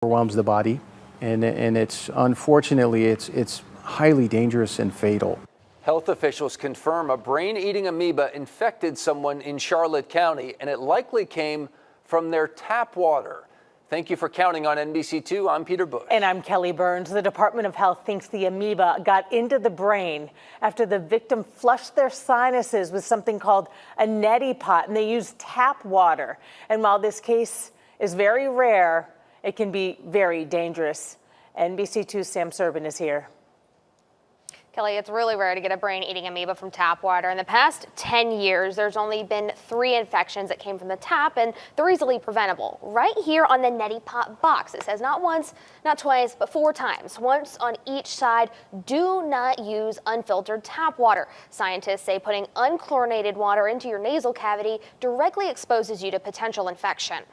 Overwhelms the body, and it's unfortunately it's highly dangerous and fatal. Health officials confirm a brain-eating amoeba infected someone in Charlotte County, and it likely came from their tap water. Thank you for counting on NBC2. I'm Peter Bush. And I'm Kelly Burns. The Department of Health thinks the amoeba got into the brain after the victim flushed their sinuses with something called a neti pot, and they used tap water. And while this case is very rare, it can be very dangerous. NBC2's Sam Serban is here. Kelly, it's really rare to get a brain-eating amoeba from tap water. In the past 10 years, there's only been 3 infections that came from the tap, and they're easily preventable. Right here on the neti pot box, it says not once, not twice, but 4 times. Once on each side, do not use unfiltered tap water. Scientists say putting unchlorinated water into your nasal cavity directly exposes you to potential infection.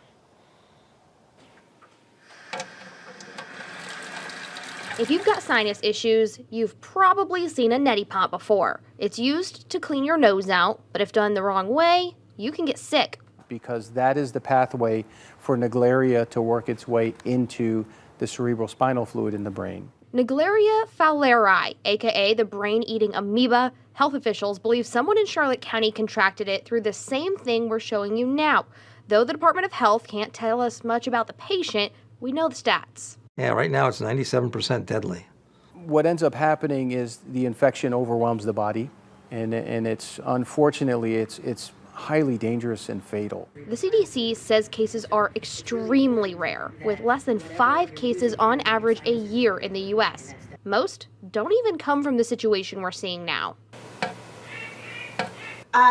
If you've got sinus issues, you've probably seen a neti pot before. It's used to clean your nose out, but if done the wrong way, you can get sick. Because that is the pathway for Naegleria to work its way into the cerebrospinal fluid in the brain. Naegleria fowleri, aka the brain-eating amoeba, health officials believe someone in Charlotte County contracted it through the same thing we're showing you now. Though the Department of Health can't tell us much about the patient, we know the stats. Yeah, right now it's 97% deadly. What ends up happening is the infection overwhelms the body, and it's unfortunately it's highly dangerous and fatal. The CDC says cases are extremely rare, with less than 5 cases on average a year in the U.S. Most don't even come from the situation we're seeing now.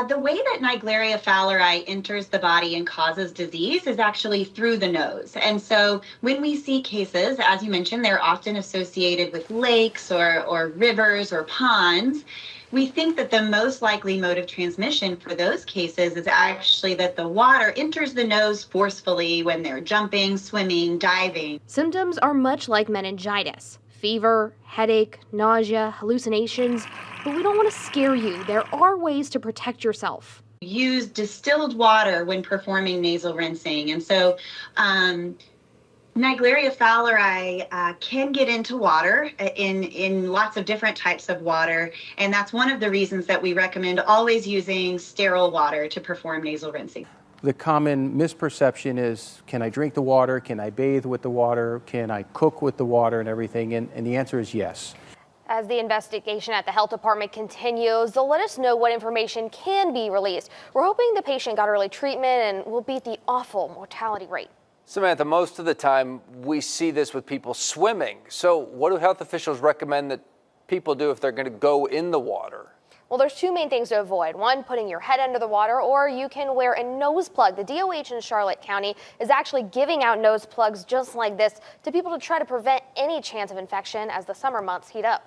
The way that Naegleria fowleri enters the body and causes disease is actually through the nose. And so when we see cases, as you mentioned, they're often associated with lakes or rivers or ponds. We think that the most likely mode of transmission for those cases is actually that the water enters the nose forcefully when they're jumping, swimming, diving. Symptoms are much like meningitis: fever, headache, nausea, hallucinations. But we don't want to scare you. There are ways to protect yourself. Use distilled water when performing nasal rinsing. And so Naegleria fowleri can get into water in lots of different types of water. And that's one of the reasons that we recommend always using sterile water to perform nasal rinsing. The common misperception is, can I drink the water? Can I bathe with the water? Can I cook with the water and everything? And the answer is yes. As the investigation at the health department continues, they'll let us know what information can be released. We're hoping the patient got early treatment and will beat the awful mortality rate. Samantha, most of the time we see this with people swimming. So what do health officials recommend that people do if they're going to go in the water? Well, there's 2 main things to avoid. One, putting your head under the water, or you can wear a nose plug. The DOH in Charlotte County is actually giving out nose plugs just like this to people to try to prevent any chance of infection as the summer months heat up.